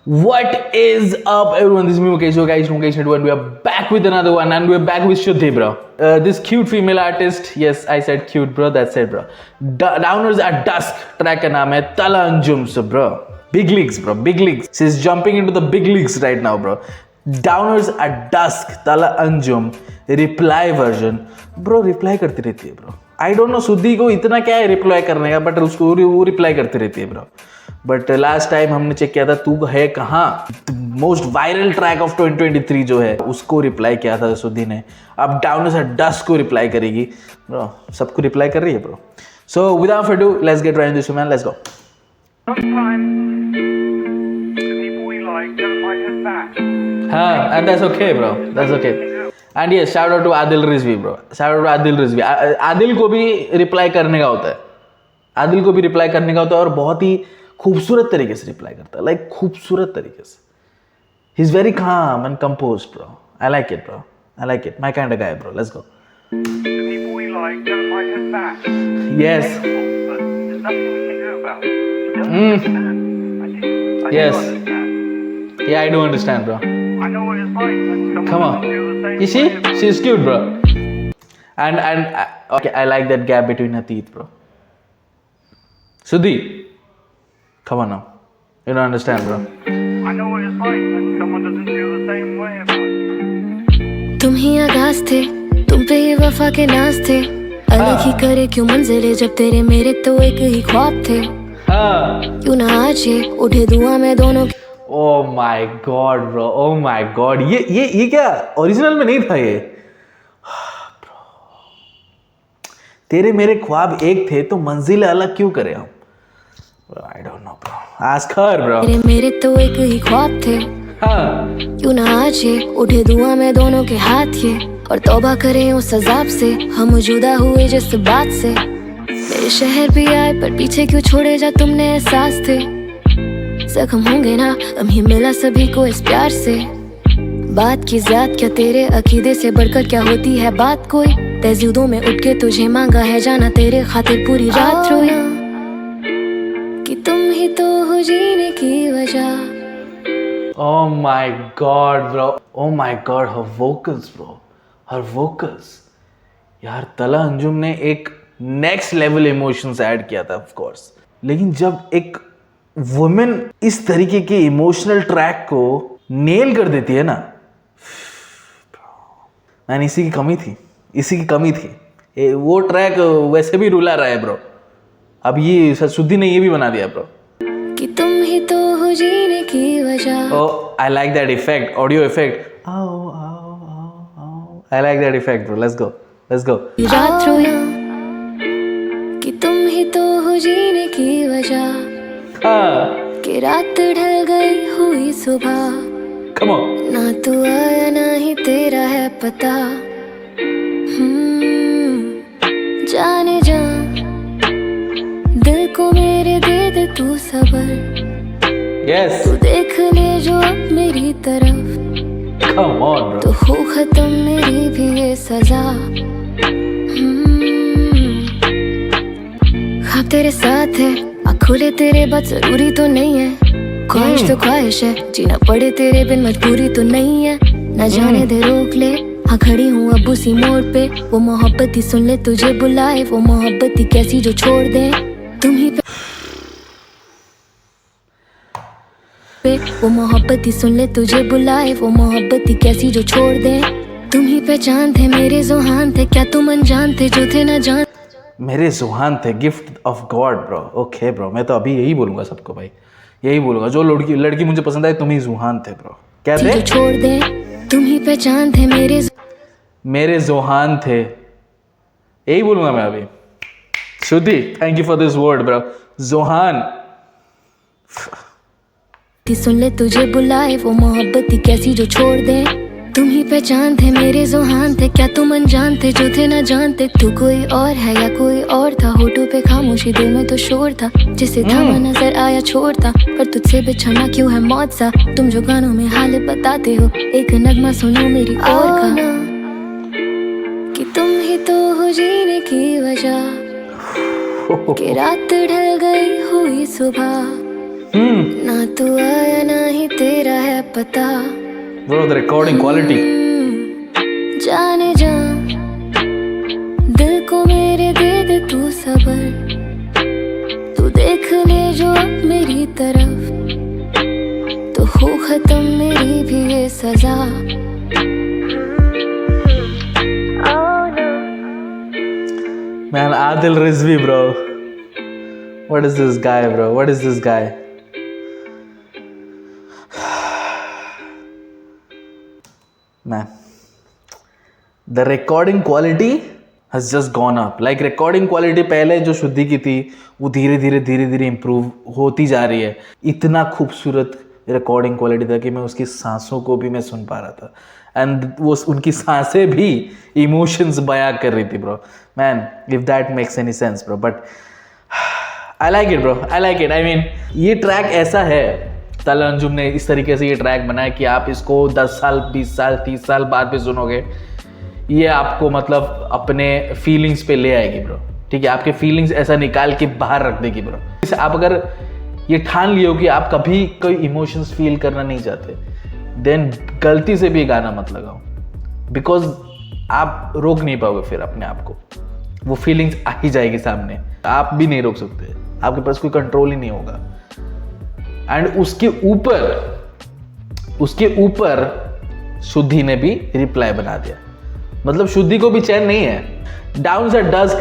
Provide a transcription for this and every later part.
What is up, everyone? This is me, Mukesh. So, guys, Mukesh Network, and we are back with another one, and we're back with Shuddhi, bro. This cute female artist. Yes, I said cute, bro. That's it, bro. Downers at Dusk. Track का नाम है Tala Anjum, so bro. Big leagues, bro. Big leagues. She's jumping into the big leagues right now, bro. Downers at Dusk. Tala Anjum. Reply version. Bro, reply करती रहती है, bro. I don't know शुद्धि को इतना क्या है reply करने का, बट उसको वो रिप्लाई करती रहती है, ब्रो. बट लास्ट टाइम हमने चेक किया था तू है कहाँ, मोस्ट वायरल ट्रैक ऑफ 2023 जो है उसको रिप्लाई किया था शुद्धि ने. अब डाउनर्स एट डस्क को रिप्लाई करेगी, ब्रो. सबको रिप्लाई कर रही है, bro. So without further do, let's get right into this, man. Let's go. हाँ, and that's okay, bro. That's okay. And yes, shout out to Adil Rizvi, bro. Shout out to Adil Rizvi. Adil को भी reply करने का होता है. आदिल को भी reply करने का होता है और बहुत ही खूबसूरत तरीके से रिप्लाई करता है. लाइक खूबसूरत तरीके से. He's very calm and composed, bro. I like it, bro. I like it. My kind of guy, bro. Let's go. Yes. Yes. Yeah, I do understand, bro. Come on. You see? She's cute, bro. And okay, I like that gap between her teeth, bro. Sudhi, come on now. You don't understand, bro. I know what it's like when someone doesn't feel the same way about you. तुम ही आगाज थे, तुम पे ये वफा के नाज थे. अलग ही करे क्यों मंजिले जब तेरे मेरे तो एक ही ख्वाब थे. क्यों ना आज ये उठे दुआ में दोनों. Oh my God, bro. Oh my God. ये क्या ओरिजिनल में नहीं था ये. तेरे मेरे ख्वाब एक थे तो मंजिलें अलग क्यों करें हम. I don't know, bro. Ask her, bro. तेरे मेरे तो एक ही ख्वाब थे. हाँ. क्यों ना आज ये उठे दुआ में दोनों के हाथ ये, और तौबा करें उस अजाब से हम जुदा हुए जिस बात से. मेरे शहर भी आए पर पीछे क्यों छोड़े जा तुमने एहसास थे. जख्म होंगे ना हम ही मिला सभी को इस प्यार से. बात की जात क्या तेरे अकीदे से बढ़कर क्या होती है बात कोई. तहज़ुदों में उठ के तुझे मांगा है जाना तेरे खातिर पूरी रात रोई. कि तुम ही तो हो जीने की वजह. Oh my God, bro. Oh my God, her vocals, bro. Her vocals. यार तला अंजुम ने एक नेक्स्ट लेवल इमोशंस ऐड किया था, ऑफ कोर्स. लेकिन जब एक वुमेन इस तरीके के इमोशनल ट्रैक को नेल कर देती है ना, मैन इसी की कमी थी. इसी की कमी थी. वो ट्रैक वैसे भी रुला रहा है, ब्रो. अब ये शुद्धि ने ये भी बना दिया, ब्रो. कि तुम ही तो हो जीने की वजह. Oh, I like that effect, audio effect. I like that effect, bro. Let's go. Let's go. रात रोया कि तुम ही तो हो जीने की वजह. कि रात ढल गई हुई सुबह. Come on. ना तू आया ना ही तेरा है पता. जाने जा दिल को मेरे दे दे तू सबर. Yes. तू देख ले जो अब मेरी तरफ. Come on, bro. तो हो खत्म मेरी भी ये सजा. ख्वाब तेरे साथ है, खुले तेरे बात जरूरी तो नहीं है. ख्वाहिश तो ख्वाहिश है, जीना पड़े तेरे बिन मजबूरी तो नहीं है. न जाने दे रोक ले, हाँ खड़ी हूँ अब उसी मोड़ पे. वो मोहब्बत ही सुन ले तुझे बुलाए. वो मोहब्बत ही कैसी जो छोड़ दे तुम ही पे. वो मोहब्बत ही सुन ले तुझे बुलाए. वो मोहब्बत ही कैसी जो छोड़ दे. तुम ही पहचान थे मेरे जुहान थे. क्या तुम अनजान थे जो थे न जान. मेरे जुहान थे, gift of God, bro. Okay, bro. मैं तो अभी यही बोलूंगा सबको, भाई. यही बोलूंगा जो लड़की मुझे पसंद आए, तुम ही जुहान थे, ब्रो. क्या थे? छोड़ दे तुम ही पहचान थे मेरे जुहान थे. यही बोलूंगा मैं अभी. Shuddhi, thank you for this word, bro. Juhan. सुन ले तुझे बुलाए. वो मोहब्बत ही कैसी जो छोड़ दे. तुम ही पहचान थे मेरे जुहान थे. क्या तुम अनजान थे जो थे न जानते. तू कोई और है या कोई और था. होठों पे खामोशी दिल में तो शोर था. जिसे थामा नजर आया छोड़ता. पर तुझसे बिछड़ना क्यों है मौत सा. तुम जो गानों में हाल बताते हो, एक नगमा सुनो मेरी और का. कि तुम ही तो हो जीने की वजह. कि रात ढल गई हुई सुबह, ना तू आया ना ही तेरा है पता। Bro, the recording quality. जाने जा दिल को मेरे दे दे तू सबर, तू देख ले जो अब मेरी तरफ, तो हो खत्म मेरी भी ये सजा। Man, Adil Rizvi, bro. What is this guy, bro? What is this guy? Man, the recording quality has just gone up. Like recording quality पहले जो शुद्धि की थी वो धीरे धीरे improve होती जा रही है। इतना खूबसूरत recording quality था कि मैं उसकी सांसों को भी मैं सुन पा रहा था, and वो उनकी सांसें भी emotions बयां कर रही थी, bro. Man, if that makes any sense, bro. But I like it, bro. I like it. I mean, ये ट्रैक ऐसा है, तला अंजुम ने इस तरीके से ये ट्रैक बनाया कि आप इसको 10 साल 20 साल 30 साल बाद भी सुनोगे, ये आपको मतलब अपने फीलिंग्स पे ले आएगी, ब्रो। ठीक है, आपके फीलिंग्स ऐसा निकाल के बाहर रख देगी, ब्रो। आप अगर ये ठान लियो कि आप कभी कोई इमोशंस फील करना नहीं चाहते, देन गलती से भी गाना मत लगाओ, बिकॉज आप रोक नहीं पाओगे फिर अपने आप को। वो फीलिंग्स आ ही जाएगी सामने, आप भी नहीं रोक सकते, आपके पास कोई कंट्रोल ही नहीं होगा। एंड उसके ऊपर शुद्धि ने भी रिप्लाई बना दिया, मतलब शुद्धि को भी चैन नहीं है। डाउन एट डस्क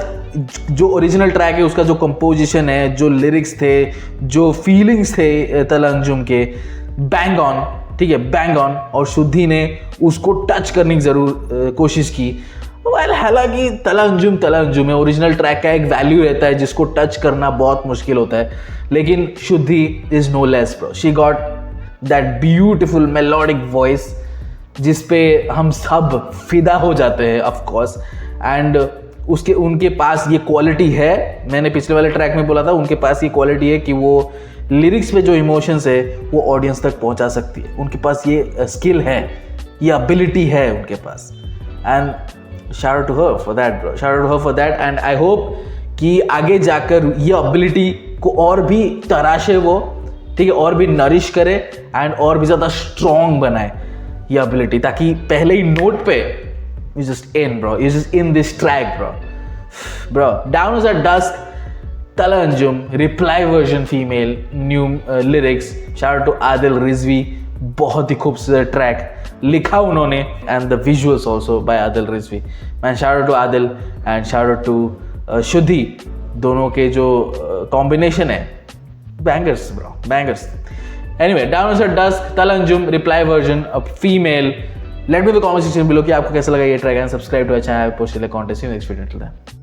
जो ओरिजिनल ट्रैक है, उसका जो कंपोजिशन है, जो लिरिक्स थे, जो फीलिंग्स थे तला अंजुम के, बैंग ऑन, ठीक है, बैंग ऑन। और शुद्धि ने उसको टच करने की जरूर कोशिश की। हालांकि तला अंजुम है, ओरिजिनल ट्रैक का एक वैल्यू रहता है जिसको टच करना बहुत मुश्किल होता है, लेकिन Shuddhi is no less, bro. She got that beautiful melodic voice जिस पे हम सब फिदा हो जाते हैं, ऑफ कोर्स। एंड उनके पास ये क्वालिटी है, मैंने पिछले वाले ट्रैक में बोला था, उनके पास ये क्वालिटी है कि वो लिरिक्स पे जो इमोशंस है वो ऑडियंस तक पहुंचा सकती है। उनके पास ये स्किल है, ये एबिलिटी है उनके पास। And shout out to her for that, bro. Shout out to her for that, and I hope कि आगे जाकर ये एबिलिटी को और भी तराशे वो, ठीक है, और भी नरिश करे एंड और भी ज़्यादा स्ट्रॉन्ग बनाए ये एबिलिटी, ताकि पहले ही नोट पे you just in, bro. You just in this track, bro. Down as at dusk, Tala Anjum, reply version female, new lyrics. Shout out to Adil Rizvi. बहुत ही खूबसूरत ट्रैक लिखा उन्होंने, and the visuals also by Adil Rizvi. Man shout out to Adil and shout out to Shuddhi, दोनों के जो combination है, bangers, bro, bangers. Anyway, down at dusk, Tala Anjum, reply version, a female. Let me the comment section below कि आपको कैसा लगा ये track, and subscribe to our channel, post the contest in next video.